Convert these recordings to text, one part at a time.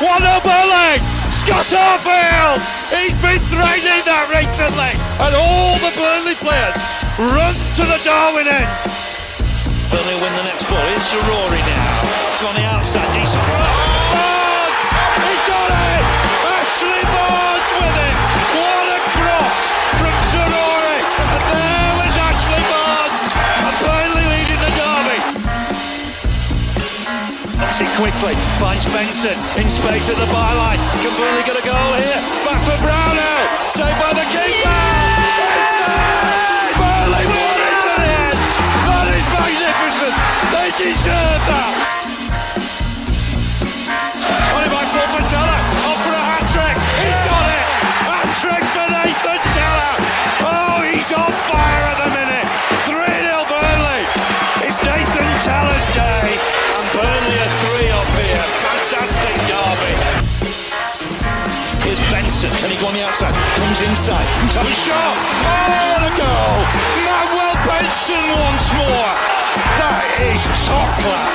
What a bully! Scott Arfield! He's been threatening that recently, and all the Burnley players run to the Darwin end. Burnley win the next ball. Here's Rory now. On the outside, decent. Barnes! He got it! Ashley Barnes with it! What a cross from Rory! And there was Ashley Barnes! And Burnley leading the derby. Knocks it quickly, finds Benson in space at the byline. Can Burnley get a goal here? Back for Brownell, saved by the keeper. Burnley won it to the end. That is magnificent. They deserve that. On it by Paul Patella, off for a hat trick. He's got it. Hat trick for Nathan Teller. Oh, he's on fire at the minute. 3-0 Burnley. It's Nathan Teller's day. And Burnley are 3 up here. Fantastic derby. Here's Benson. Can he go on the outside? Comes inside. Have a shot. Oh, the goal. Manuel Benson once more. That is top class.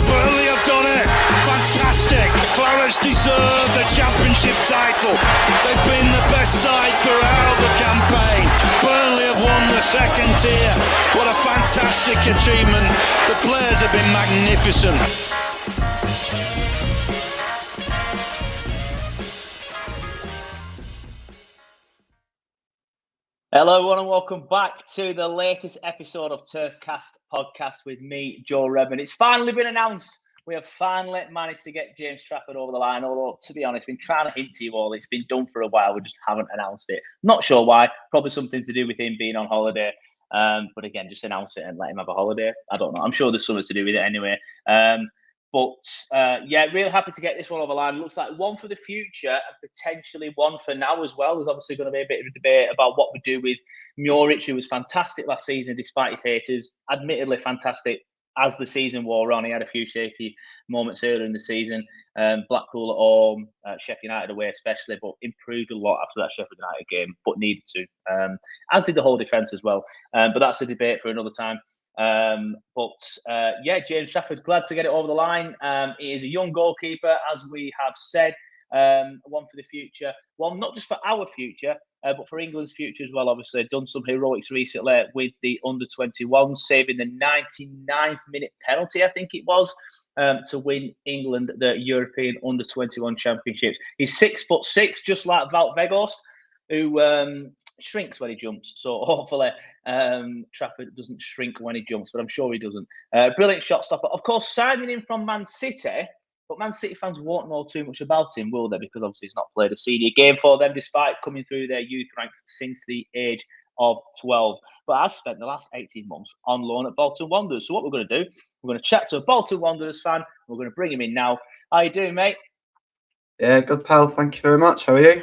Burnley have done it. Fantastic. Clarence deserve the championship title. They've been the best side throughout the campaign. Burnley have won the second tier. What a fantastic achievement. The players have been magnificent. Hello, everyone, and welcome back to the latest episode of Turfcast podcast with me, Joe Redmond. It's finally been announced. We have finally managed to get James Trafford over the line. Although, to be honest, been trying to hint to you all. It's been done for a while. We just haven't announced it. Not sure why. Probably something to do with him being on holiday. But again, just announce it and let him have a holiday. I don't know. I'm sure there's something to do with it anyway. Yeah, really happy to get this one over the line. Looks like one for the future and potentially one for now as well. There's obviously going to be a bit of a debate about what we do with Muric, who was fantastic last season despite his haters. Admittedly fantastic as the season wore on. He had a few shaky moments earlier in the season. Blackpool at home, Sheffield United away especially, but improved a lot after that Sheffield United game, but needed to. As did the whole defence as well. But that's a debate for another time. Yeah, James Trafford, glad to get it over the line. He is a young goalkeeper, as we have said, one for the future, one not just for our future, but for England's future as well. Obviously, done some heroics recently with the under-21s, saving the 99th minute penalty, I think it was, to win England the European under-21 championships. He's 6'6", just like Wout Weghorst, who shrinks when he jumps. So hopefully Trafford doesn't shrink when he jumps, but I'm sure he doesn't. Brilliant shot stopper. Of course, signing him from Man City, but Man City fans won't know too much about him, will they? Because obviously he's not played a senior game for them, despite coming through their youth ranks since the age of 12. But has spent the last 18 months on loan at Bolton Wanderers. So what we're going to do, we're going to chat to a Bolton Wanderers fan. We're going to bring him in now. How you doing, mate? Yeah, good, pal. Thank you very much. How are you?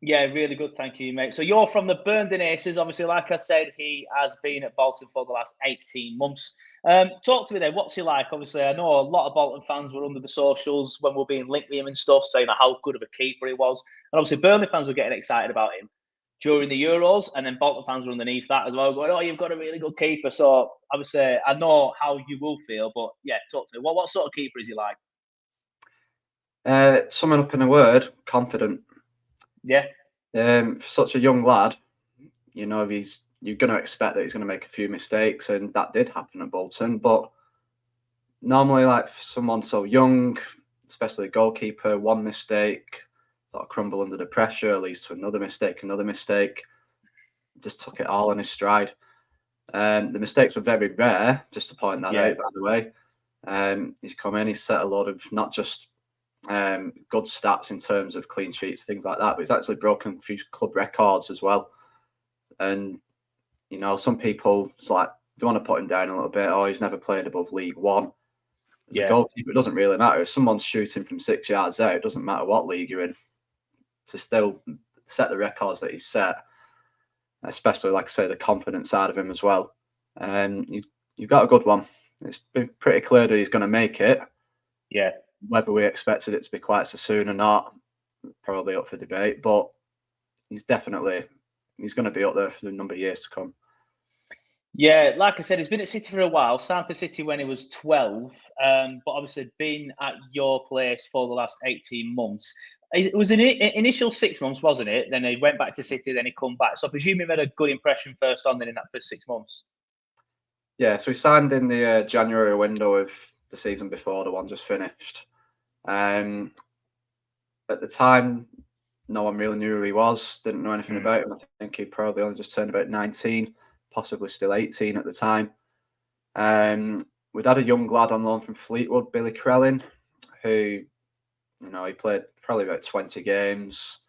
Yeah, really good. Thank you, mate. So you're from the Burnley Aces. Obviously, like I said, he has been at Bolton for the last 18 months. Talk to me then. What's he like? Obviously, I know a lot of Bolton fans were under the socials when we were being linked with him and stuff, saying how good of a keeper he was. And obviously, Burnley fans were getting excited about him during the Euros, and then Bolton fans were underneath that as well, going, "Oh, you've got a really good keeper." So obviously, I know how you will feel, but yeah, talk to me. What sort of keeper is he like? Summing up in a word, confident. Yeah. For such a young lad, you know, you're going to expect that he's going to make a few mistakes, and that did happen at Bolton. But normally, like for someone so young, especially a goalkeeper, one mistake, sort of crumble under the pressure, leads to another mistake. Just took it all in his stride. The mistakes were very rare, just to point that out, by the way. He's come in, he's set a lot of not just good stats in terms of clean sheets, things like that, but he's actually broken a few club records as well. And you know, some people like they want to put him down a little bit. Oh, he's never played above League One. As a goalkeeper, it doesn't really matter. If someone's shooting from 6 yards out, it doesn't matter what league you're in. To still set the records that he's set, especially like I say, the confidence side of him as well. You've got a good one. It's been pretty clear that he's going to make it. Yeah. Whether we expected it to be quite so soon or not, probably up for debate. But he's going to be up there for the number of years to come. Yeah, like I said, he's been at City for a while. Signed for City when he was 12, but obviously been at your place for the last 18 months. It was an initial 6 months, wasn't it? Then he went back to City, then he come back. So I presume he made a good impression first on then in that first 6 months. Yeah, so he signed in the January window of the season before, the one just finished. At the time, no one really knew who he was, didn't know anything about him. I think he probably only just turned about 19, possibly still 18 at the time. We'd had a young lad on loan from Fleetwood, Billy Crellin, who, he played probably about 20 games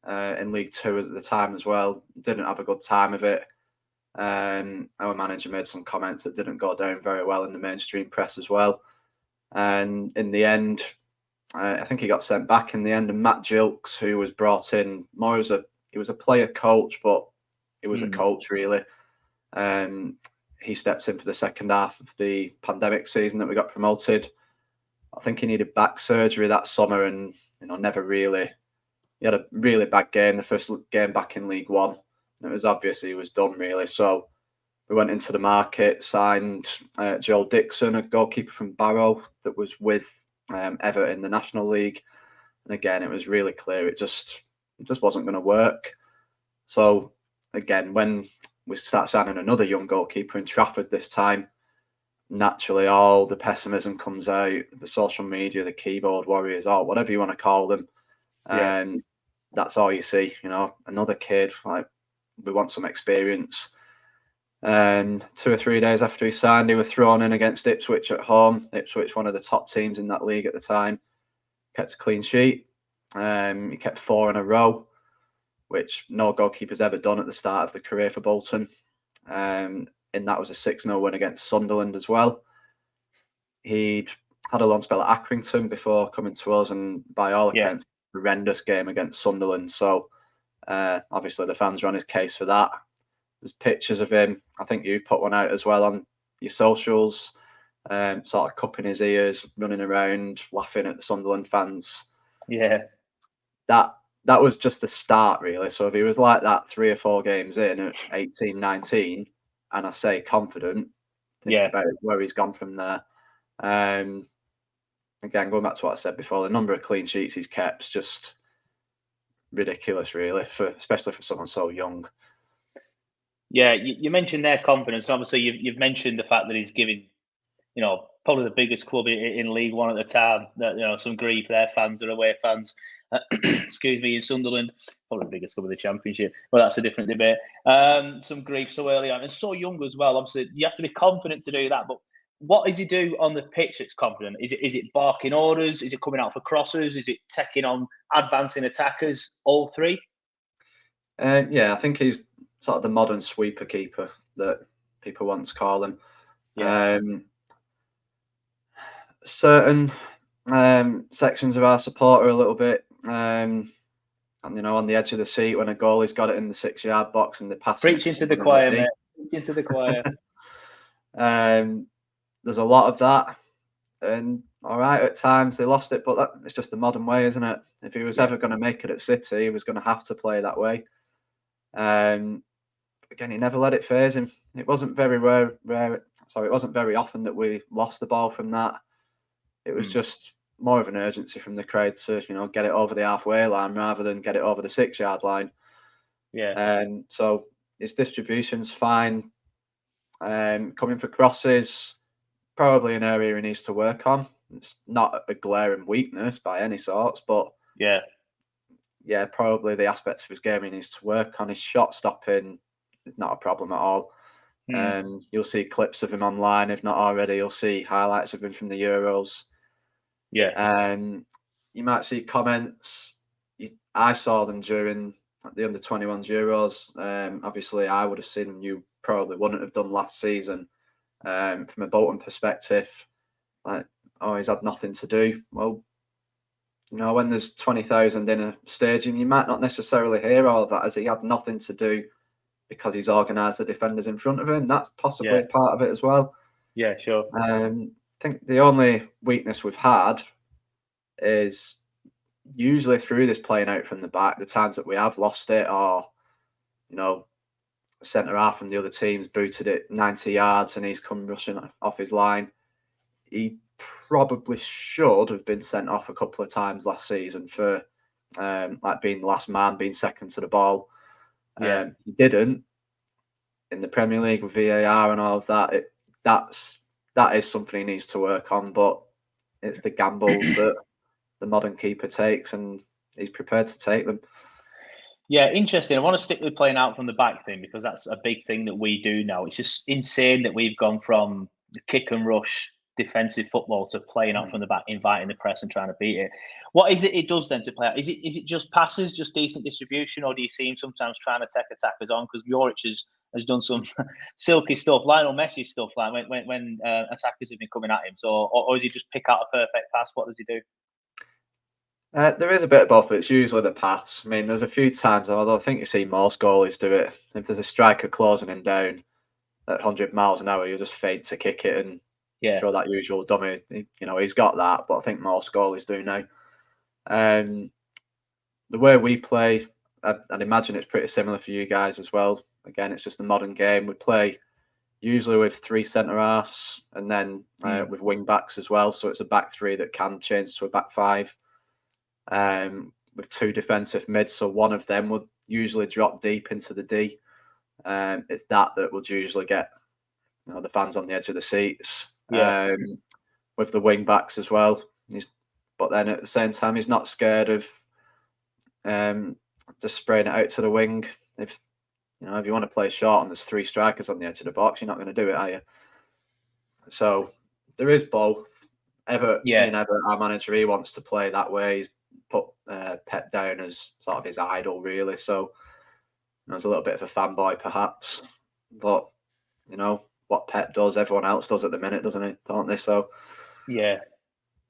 in League Two at the time as well. Didn't have a good time of it. Our manager made some comments that didn't go down very well in the mainstream press as well. And in the end, I think he got sent back in the end. And Matt Gilks, who was brought in more as he was a player coach, but he was a coach really. He steps in for the second half of the pandemic season that we got promoted. I think he needed back surgery that summer, and never really. He had a really bad game, the first game back in League One. And it was obvious he was done really. So we went into the market, signed Joel Dixon, a goalkeeper from Barrow that was with Everton in the National League. And again, it was really clear it just wasn't going to work. So again, when we start signing another young goalkeeper in Trafford this time, naturally all the pessimism comes out, the social media, the keyboard warriors, or whatever you want to call them. And that's all you see, another kid, like, we want some experience. And 2 or 3 days after he signed, he was thrown in against Ipswich at home. Ipswich, one of the top teams in that league at the time, kept a clean sheet. He kept 4 in a row, which no goalkeeper's ever done at the start of the career for Bolton. And that was a 6-0 win against Sunderland as well. He'd had a long spell at Accrington before coming to us, and by all accounts, horrendous game against Sunderland. So obviously the fans are on his case for that. There's pictures of him. I think you put one out as well on your socials, sort of cupping his ears, running around, laughing at the Sunderland fans. Yeah. That was just the start, really. So if he was like that 3 or 4 games in at 18, 19, and I say confident, think about where he's gone from there. Again, going back to what I said before, the number of clean sheets he's kept is just ridiculous, really, especially for someone so young. Yeah, you mentioned their confidence. Obviously, you've mentioned the fact that he's giving, probably the biggest club in League One at the time, that some grief. Their fans are away fans. Excuse me, in Sunderland, probably the biggest club of the Championship. Well, that's a different debate. Some grief so early on and so young as well. Obviously, you have to be confident to do that. But what does he do on the pitch that's confident? Is it barking orders? Is it coming out for crosses? Is it taking on advancing attackers? All three? Yeah, I think he's sort of the modern sweeper keeper that people once call him. Yeah. Certain sections of our support are a little bit, on the edge of the seat when a goalie's got it in the 6-yard box and they pass. Preaching to the choir, mate. Preaching to the choir. There's a lot of that, and all right, at times they lost it, but it's just the modern way, isn't it? If he was ever going to make it at City, he was going to have to play that way. Again, he never let it phase him. It wasn't very rare. Sorry, it wasn't very often that we lost the ball from that. It was just more of an urgency from the crowd to, get it over the halfway line rather than get it over the 6-yard line. Yeah. So his distribution's fine. Coming for crosses, probably an area he needs to work on. It's not a glaring weakness by any sorts, but yeah, probably the aspects of his game he needs to work on. His shot stopping is not a problem at all. You'll see clips of him online, if not already. You'll see highlights of him from the Euros. Yeah. You might see comments. I saw them during the under-21s Euros. Obviously, I would have seen them. You probably wouldn't have done last season. From a Bolton perspective, like, he's had nothing to do. Well, when there's 20,000 in a stadium, you might not necessarily hear all of that, as he had nothing to do because he's organised the defenders in front of him. That's possibly a part of it as well. Yeah, sure. I think the only weakness we've had is usually through this playing out from the back, the times that we have lost it, or centre half from the other team's booted it 90 yards and he's come rushing off his line. He probably should have been sent off a couple of times last season for like being the last man, being second to the ball. He didn't. In the Premier League with VAR and all of that, that is something he needs to work on. But it's the gambles that the modern keeper takes, and he's prepared to take them. Yeah, interesting. I want to stick with playing out from the back thing because that's a big thing that we do now. It's just insane that we've gone from the kick and rush defensive football to playing out from the back, inviting the press and trying to beat it. What is it does then to play out? Is it just passes, just decent distribution, or do you see him sometimes trying to take attackers on? Because Jorich has done some silky stuff, Lionel Messi stuff, like when attackers have been coming at him. So, or does he just pick out a perfect pass? What does he do? There is a bit of both, but it's usually the pass. I mean, there's a few times, although I think you see most goalies do it. If there's a striker closing him down at 100 miles an hour, you just fade to kick it and throw that usual dummy. He's got that, but I think most goalies do now. The way we play, I'd imagine it's pretty similar for you guys as well. Again, it's just a modern game. We play usually with 3 centre halves and then with wing backs as well. So it's a back 3 that can change to a back 5. With 2 defensive mids, so one of them would usually drop deep into the D. It's that would usually get the fans on the edge of the seats. With the wing backs as well. But then at the same time, he's not scared of just spraying it out to the wing. If you want to play short and there's 3 strikers on the edge of the box, you're not going to do it, are you? So there is both. Our manager, he wants to play that way. He's put Pep down as sort of his idol, really. So there's a little bit of a fanboy, perhaps. But what Pep does, everyone else does at the minute, doesn't it? Don't they? So yeah.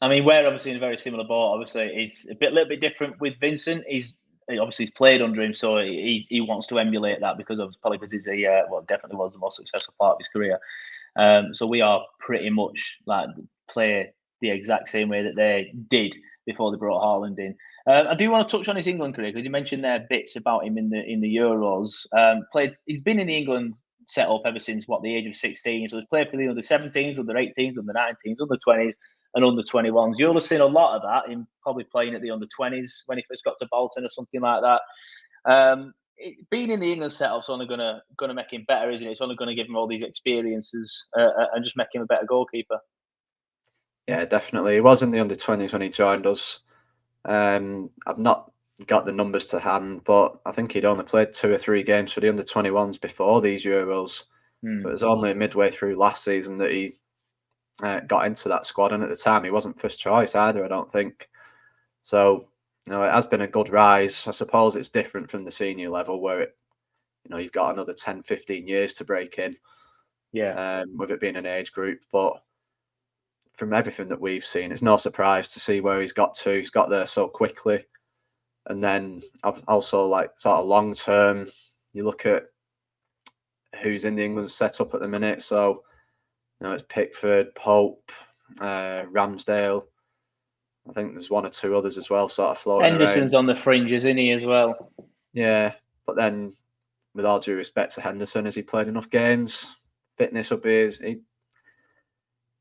I mean, we're obviously in a very similar boat. Obviously, it's a little bit different with Vincent. He's played under him, so he wants to emulate that because he's definitely was the most successful part of his career. So we are pretty much like play the exact same way that they did before they brought Haaland in. I do want to touch on his England career because you mentioned there bits about him in the Euros. He's been in the England setup ever since the age of 16. So he's played for the under 17s, under 18s, under 19s, under 20s, and under 21s. You'll have seen a lot of that in probably playing at the under 20s when he first got to Bolton or something like that. Being in the England setup's only gonna make him better, isn't it? It's only going to give him all these experiences and just make him a better goalkeeper. Yeah, definitely. He was in the under 20s when he joined us. I've not got the numbers to hand, but I think he'd only played 2 or 3 games for the under 21s before these Euros. But it was only midway through last season that he got into that squad, and at the time he wasn't first choice either, I don't think. So it has been a good rise. I suppose it's different from the senior level where you've got another 10, 15 years to break in. Yeah. With it being an age group, but from everything that we've seen, it's no surprise to see where he's got to. He's got there so quickly. And then I've also sort of long term, you look at who's in the England setup at the minute. So, it's Pickford, Pope, Ramsdale. I think there's 1 or 2 others as well, sort of floating Henderson's around. on the fringe, isn't he, as well? Yeah, but then, with all due respect to Henderson, has he played enough games? Fitness will be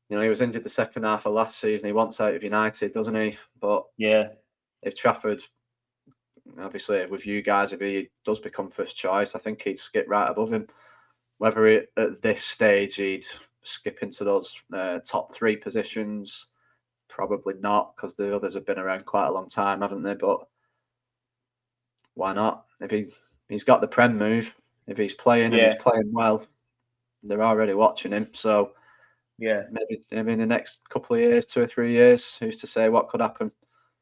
he was injured the second half of last season. He wants out of United, doesn't he? But if Trafford, obviously with you guys, if he does become first choice, I think he'd skip right above him. Whether at this stage he'd skip into those top 3 positions, probably not, because the others have been around quite a long time, haven't they? But why not? If he's got the Prem move, if he's playing and he's playing well, they're already watching him. So maybe in the next couple of years, 2 or 3 years, who's to say what could happen?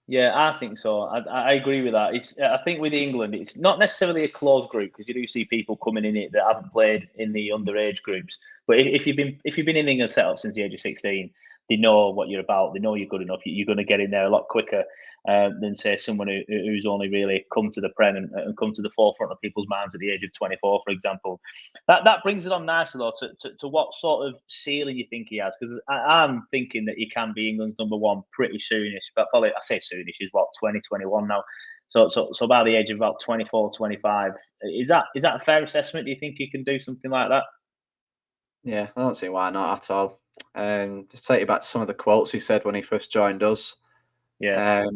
Yeah, I think so. I agree with that. I think with England, it's not necessarily a closed group because you do see people coming in it that haven't played in the underage groups. But if you've been in the England setup since the age of 16, they know what you're about. They know you're good enough. You're going to get in there a lot quicker than say someone who's only really come to the Prem and come to the forefront of people's minds at the age of 24, for example. That brings it on nicely though to what sort of ceiling you think he has, because I'm thinking that he can be England's number 1 pretty soonish. But probably I say soonish is 2021 now. So by the age of about 24, 25, is that a fair assessment? Do you think he can do something like that? Yeah, I don't see why not at all. Just take you back to some of the quotes he said when he first joined us. Yeah,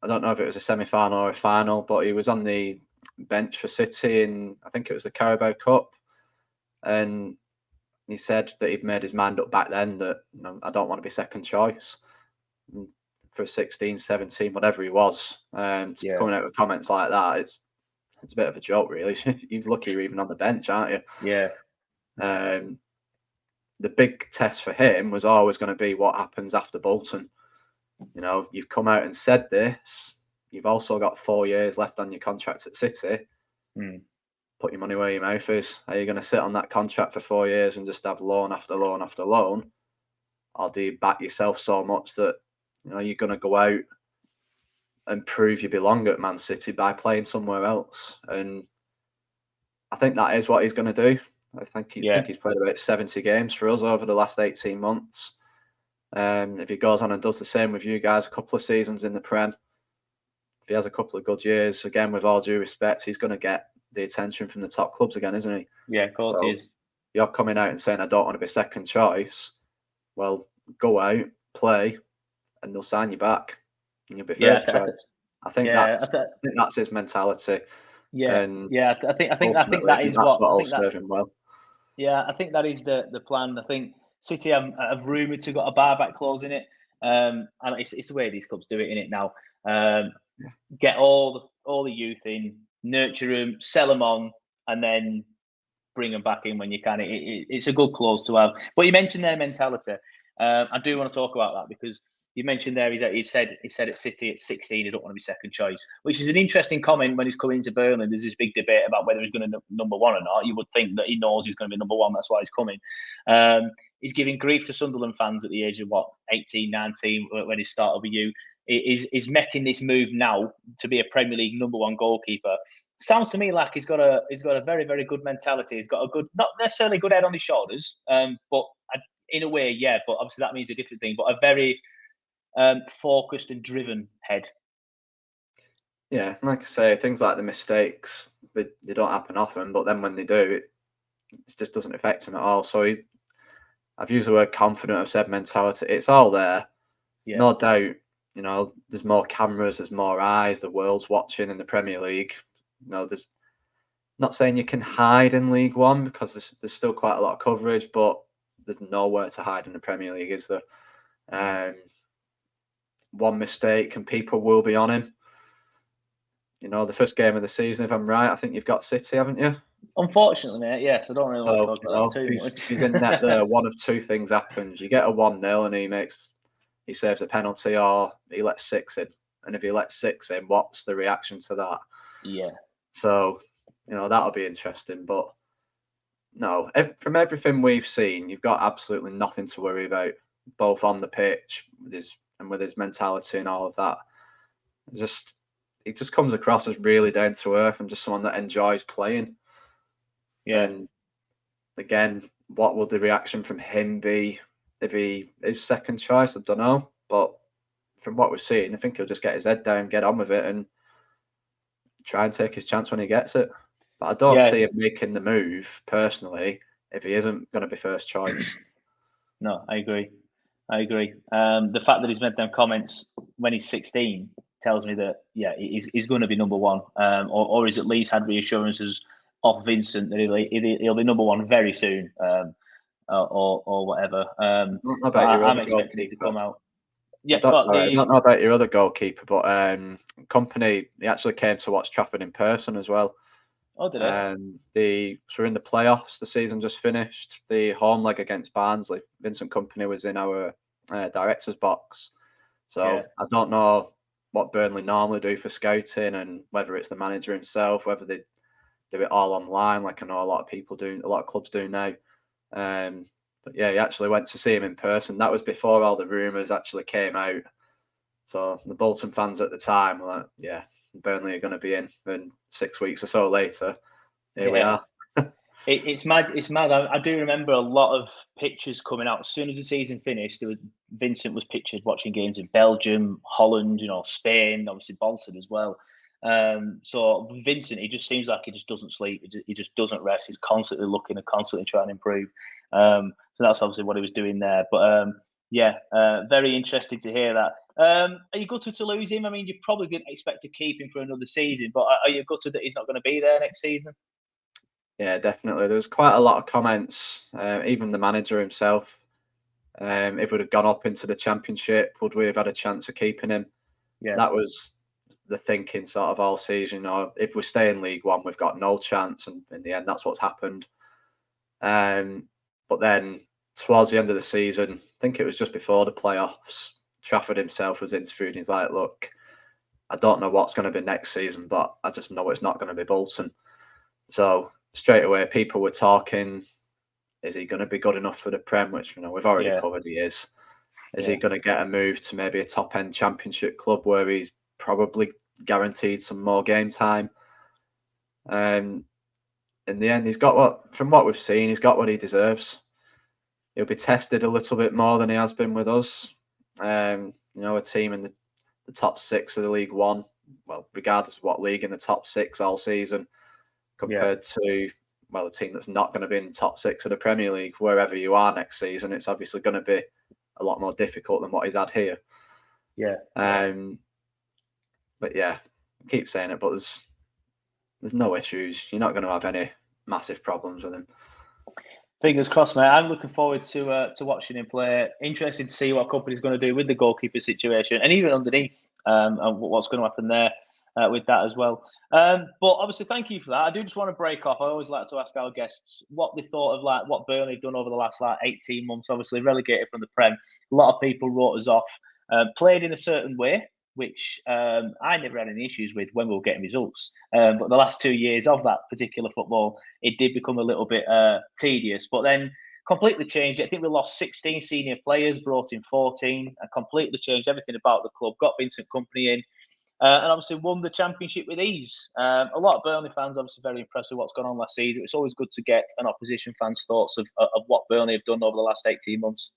I don't know if it was a semi-final or a final, but he was on the bench for City in, I think it was the Carabao Cup, and he said that he'd made his mind up back then that, I don't want to be second choice for 16, 17, whatever he was. yeah, Coming out with comments like that, it's a bit of a joke, really. You're lucky you're even on the bench, aren't you? yeah, The big test for him was always going to be what happens after Bolton. You've come out and said this. You've also got 4 years left on your contract at City. Put your money where your mouth is. Are you going to sit on that contract for 4 years and just have loan after loan after loan? Or do you back yourself so much that you're going to go out and prove you belong at Man City by playing somewhere else? And I think that is what he's going to do. I think he's played about 70 games for us over the last 18 months. If he goes on and does the same with you guys, a couple of seasons in the Prem, if he has a couple of good years, again, with all due respect, he's going to get the attention from the top clubs again, isn't he? Yeah, of course he is. You're coming out and saying, I don't want to be second choice. Well, go out, play, and they'll sign you back. And you'll be first choice. I think that's his mentality. Yeah, and I think that is what will serve him well. Yeah, I think that is the plan. I think City have rumoured to got a buyback clause in it. And it's the way these clubs do it in it now. Get all the youth in, nurture them, sell them on, and then bring them back in when you can. It's a good clause to have. But you mentioned their mentality. I do want to talk about that because you mentioned there he said at City at 16 he don't want to be second choice, which is an interesting comment when he's coming into Burnley. There's this big debate about whether he's going to number one or not. You would think that he knows he's going to be number one. That's why he's coming. He's giving grief to Sunderland fans at the age of 18, 19 when he started with you. He's making this move now to be a Premier League number one goalkeeper. Sounds to me like he's got a very, very good mentality. He's got a good, not necessarily good head on his shoulders, but in a way, yeah. But obviously that means a different thing. But a very focused and driven head. Yeah, like I say, things like the mistakes, they don't happen often, but then when they do, it just doesn't affect him at all. So I've used the word confident, I've said mentality. It's all there. Yeah. No doubt, there's more cameras, there's more eyes, the world's watching in the Premier League. There's not saying you can hide in League One because there's still quite a lot of coverage, but there's nowhere to hide in the Premier League, is there? One mistake and people will be on him. The first game of the season, if I'm right, I think you've got City, haven't you? Unfortunately, mate, yes. I don't really want to talk about that too much. He's in net there. One of two things happens. You get a 1-0 and he saves a penalty, or he lets 6 in. And if he lets 6 in, what's the reaction to that? Yeah. So, that'll be interesting. But no, from everything we've seen, you've got absolutely nothing to worry about, both on the pitch with his mentality and all of that. He just comes across as really down to earth and just someone that enjoys playing. Yeah. And again, what will the reaction from him be if he is second choice? I don't know. But from what we've seen, I think he'll just get his head down, get on with it, and try and take his chance when he gets it. But I don't see him making the move, personally, if he isn't going to be first choice. No, I agree. The fact that he's made them comments when he's 16 tells me that, he's going to be number one, or he's at least had reassurances off Vincent that he'll be number one very soon, or whatever. I'm expecting it to come out. Yeah, I don't know about your other goalkeeper, but Kompany, he actually came to watch Trafford in person as well. Oh, did he? So we're in the playoffs. The season just finished. The home leg against Barnsley. Vincent Kompany was in our director's box. So I don't know what Burnley normally do for scouting, and whether it's the manager himself, whether they do it all online, like I know a lot of people do, a lot of clubs do now. But yeah, he actually went to see him in person. That was before all the rumours actually came out. So the Bolton fans at the time were like, yeah, Burnley are going to be in. And 6 weeks or so later, here we are. It's mad. It's mad. I do remember a lot of pictures coming out as soon as the season finished. Vincent was pictured watching games in Belgium, Holland, Spain, obviously Bolton as well. So Vincent, he just seems like he just doesn't sleep. He just doesn't rest. He's constantly looking and constantly trying to improve. So that's obviously what he was doing there. But very interesting to hear that. Are you gutted to lose him? I mean, you probably didn't expect to keep him for another season, but are you gutted that he's not going to be there next season? Yeah, definitely. There was quite a lot of comments, even the manager himself. If we'd have gone up into the Championship, would we have had a chance of keeping him? Yeah. That was the thinking sort of all season. You know, if we stay in League One, we've got no chance. And in the end, that's what's happened. But then towards the end of the season, I think it was just before the playoffs, Trafford himself was interviewed. He's like, look, I don't know what's going to be next season, but I just know it's not going to be Bolton. So straight away, people were talking, is he going to be good enough for the Prem? Which, we've already covered he is. Is he going to get a move to maybe a top-end Championship club where he's probably guaranteed some more game time? In the end, he's got from what we've seen, he's got what he deserves. He'll be tested a little bit more than he has been with us. A team in the top 6 of the League One, well, regardless of what league, in the top 6 all season, compared to a team that's not going to be in the top 6 of the Premier League. Wherever you are next season, it's obviously going to be a lot more difficult than what he's had here. Yeah. But yeah, I keep saying it, but there's no issues. You're not going to have any massive problems with him. Fingers crossed, mate. I'm looking forward to watching him play. Interested to see what Kompany's going to do with the goalkeeper situation, and even underneath, and what's going to happen there with that as well. But obviously, thank you for that. I do just want to break off. I always like to ask our guests what they thought of what Burnley have done over the last 18 months. Obviously, relegated from the Prem. A lot of people wrote us off. Played in a certain way, which I never had any issues with when we were getting results. But the last 2 years of that particular football, it did become a little bit tedious. But then completely changed it. I think we lost 16 senior players, brought in 14, and completely changed everything about the club. Got Vincent Kompany in, and obviously won the Championship with ease. A lot of Burnley fans obviously very impressed with what's gone on last season. It's always good to get an opposition fan's thoughts of what Burnley have done over the last 18 months.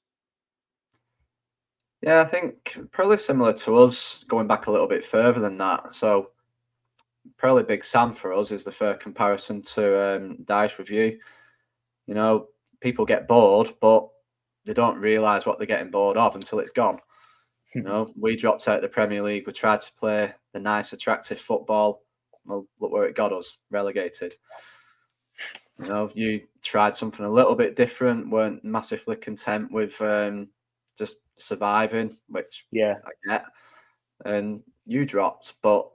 Yeah, I think probably similar to us, going back a little bit further than that. So probably Big Sam for us is the fair comparison to Dice Review. People get bored, but they don't realise what they're getting bored of until it's gone. We dropped out of the Premier League. We tried to play the nice, attractive football. Well, look where it got us, relegated. You tried something a little bit different, weren't massively content with just surviving, which I get, and you dropped. But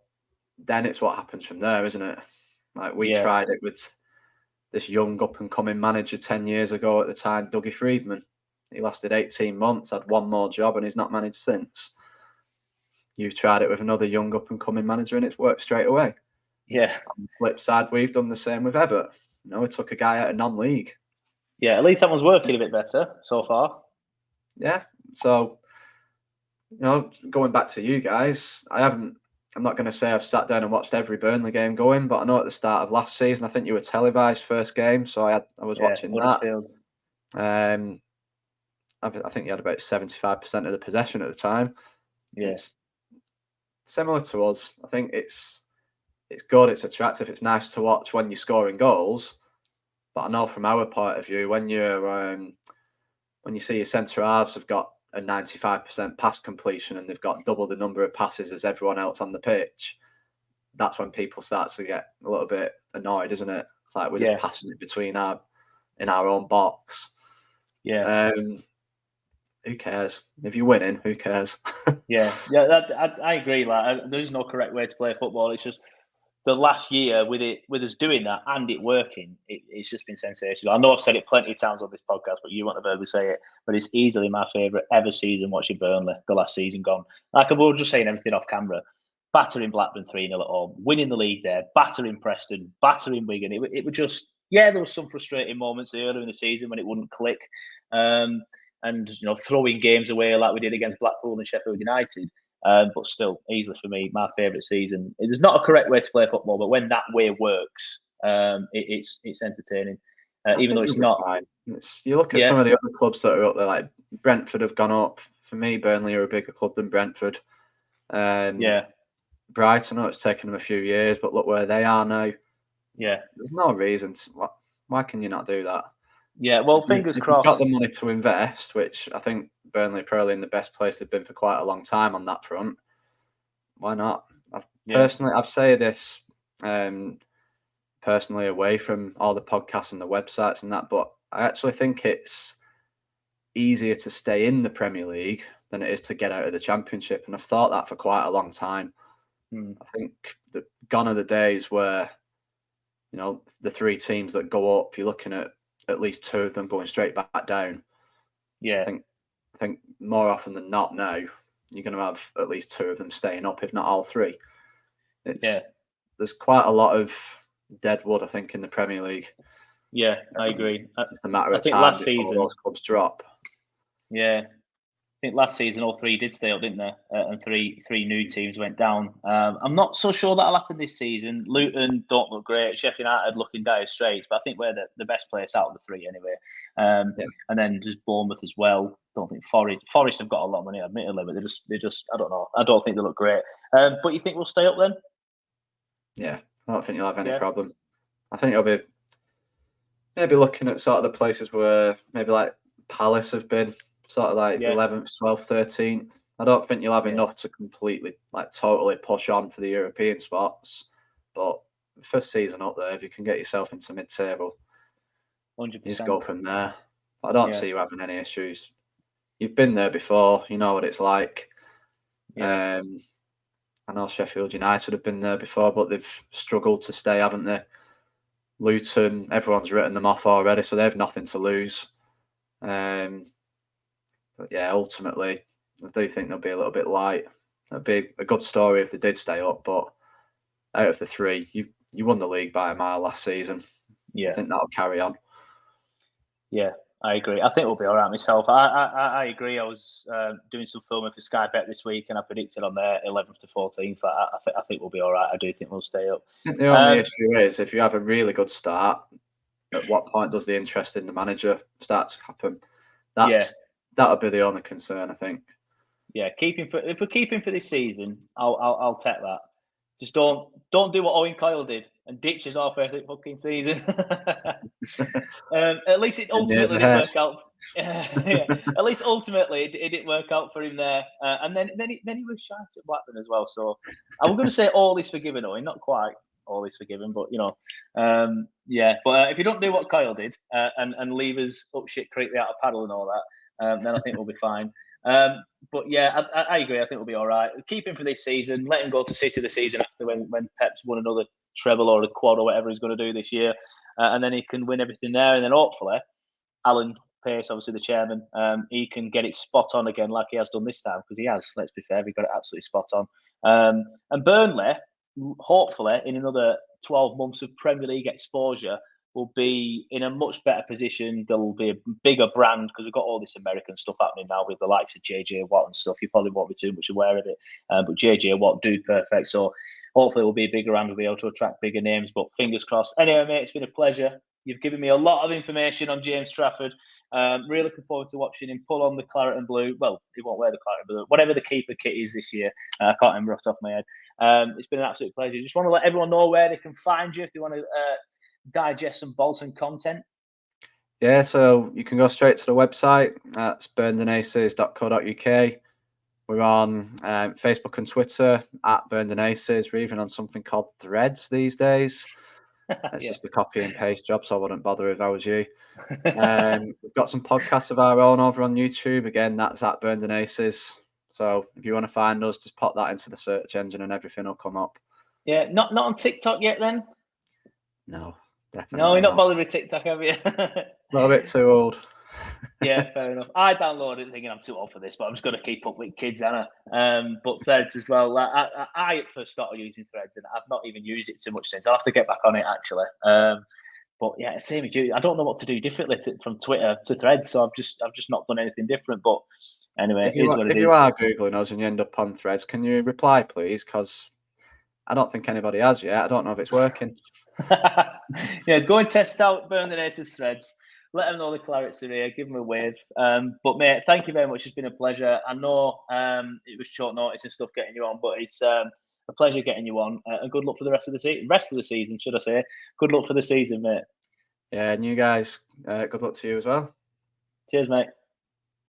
then it's what happens from there, isn't it? Like we tried it with this young up-and-coming manager 10 years ago at the time, Dougie Freedman. He lasted 18 months, had one more job, and he's not managed since. You've tried it with another young up-and-coming manager, and it's worked straight away. Yeah. On the flip side, we've done the same with Everett. We took a guy out of non-league. Yeah, at least that one's working a bit better so far. Yeah. So, going back to you guys, I'm not going to say I've sat down and watched every Burnley game going, but I know at the start of last season, I think you were televised first game, so I was watching that. I think you had about 75% of the possession at the time. Yeah. It's similar to us. I think it's good, it's attractive, it's nice to watch when you're scoring goals. But I know from our point of view, when you see your centre halves have got a 95% pass completion and they've got double the number of passes as everyone else on the pitch, that's when people start to get a little bit annoyed, isn't it? It's like we're just passing it between in our own box. Yeah. Who cares? If you're winning, who cares? I agree. There's no correct way to play football. It's just the last year with us doing that and it working, it's just been sensational. I know I've said it plenty of times on this podcast, but you won't have heard me say it. But it's easily my favourite ever season watching Burnley, the last season gone. Like we were just saying everything off camera, battering Blackburn 3-0 at home, winning the league there, battering Preston, battering Wigan. It was just, there was some frustrating moments earlier in the season when it wouldn't click. And throwing games away like we did against Blackpool and Sheffield United. But still, easily for me, my favourite season. There's not a correct way to play football, but when that way works, it's entertaining. Even though it's not. You look at some of the other clubs that are up there, like Brentford have gone up. For me, Burnley are a bigger club than Brentford. Brighton. I know it's taken them a few years, but look where they are now. Yeah. There's no reason. Why can you not do that? Yeah, well, fingers if crossed. you've got the money to invest, which I think Burnley are probably in the best place they've been for quite a long time on that front, why not? Personally, I've said this personally away from all the podcasts and the websites and that, but I actually think it's easier to stay in the Premier League than it is to get out of the Championship. And I've thought that for quite a long time. I think that gone are the days where, the three teams that go up, you're looking at least two of them going straight back down. Yeah. I think more often than not now, you're going to have at least two of them staying up, if not all three. There's quite a lot of dead wood, I think, in the Premier League. Yeah, I agree. It's a matter of think time last before season those clubs drop. Yeah, I think last season all three did stay up, didn't they? And three new teams went down. I'm not so sure that'll happen this season. Luton don't look great. Sheffield United looking dire straits, but I think we're the best place out of the three anyway. And then just Bournemouth as well. Don't think Forest have got a lot of money, admittedly, but they just I don't know. I don't think they look great. But you think we'll stay up then? Yeah, I don't think you'll have any problem. I think it'll be maybe looking at sort of the places where maybe like Palace have been, sort of like 11th, 12th, 13th. I don't think you'll have enough to completely, totally push on for the European spots. But first season up there, if you can get yourself into mid-table, 100%. you just go from there. But I don't see you having any issues. You've been there before. You know what it's like. I know Sheffield United have been there before, but they've struggled to stay, haven't they? Luton, everyone's written them off already, so they have nothing to lose. But yeah, ultimately, I do think they'll be a little bit light. It'd be a good story if they did stay up, but out of the three, you won the league by a mile last season. Yeah, I think that'll carry on. Yeah, I agree. I think we'll be all right myself. I agree. I was doing some filming for Sky Bet this week, and I predicted on there 11th to 14th. I think we'll be all right. I do think we'll stay up. I think the only issue is if you have a really good start, at what point does the interest in the manager start to happen? That'll be the only concern, I think. Yeah, if we're keeping for this season, I'll take that. Just don't do what Owen Coyle did and ditch us off every fucking season. At least it ultimately didn't work out. At least ultimately it didn't work out for him there. And then he was shite at Blackburn as well. So I was going to say all is forgiven, Owen. Not quite all is forgiven, but But if you don't do what Kyle did and leave us up shit creek out of paddle and all that, then I think we'll be fine. But yeah, I agree. I think we'll be all right. Keep him for this season. Let him go to City the season after when Pep's won another treble or a quad or whatever he's going to do this year, and then he can win everything there. And then hopefully, Alan Pace, obviously the chairman, he can get it spot on again like he has done this time, because he has. Let's be fair, he got it absolutely spot on. And Burnley, hopefully, in another 12 months of Premier League exposure, will be in a much better position. There will be a bigger brand because we've got all this American stuff happening now with the likes of JJ Watt and stuff. You probably won't be too much aware of it, but JJ Watt do perfect. So hopefully we'll be a bigger brand. We'll be able to attract bigger names, but fingers crossed. Anyway, mate, it's been a pleasure. You've given me a lot of information on James Trafford. Really looking forward to watching him pull on the claret and blue. Well, he won't wear the claret and blue. Whatever the keeper kit is this year. I can't remember off the top of my head. It's been an absolute pleasure. Just want to let everyone know where they can find you if they want to digest some Bolton content. Yeah, so you can go straight to the website. That's burnedanaces.co.uk. We're on Facebook and Twitter at burnedanaces. We're even on something called Threads these days. It's just a copy and paste job, so I wouldn't bother if I was you. We've got some podcasts of our own over on YouTube. Again, that's at burnedanaces. So if you want to find us, just pop that into the search engine and everything will come up. Yeah, not on TikTok yet then? No. Definitely no, you're not bothered with TikTok, have you? A little bit too old. Yeah, fair enough. I downloaded it thinking I'm too old for this, but I'm just going to keep up with kids, Anna. But Threads as well. I first started using Threads and I've not even used it so much since. I'll have to get back on it actually. But yeah, same as you. I don't know what to do differently from Twitter to Threads, so I've just not done anything different. But anyway, if you are Googling us and you end up on Threads, can you reply, please? Because I don't think anybody has yet. I don't know if it's working. Yeah, go and test out Burn the Naces Threads. Let them know the clarets are here. Give them a wave. But mate, thank you very much. It's been a pleasure. I know it was short notice and stuff getting you on, but it's a pleasure getting you on. And good luck for the rest of the season, should I say? Good luck for the season, mate. Yeah, and you guys, good luck to you as well. Cheers, mate.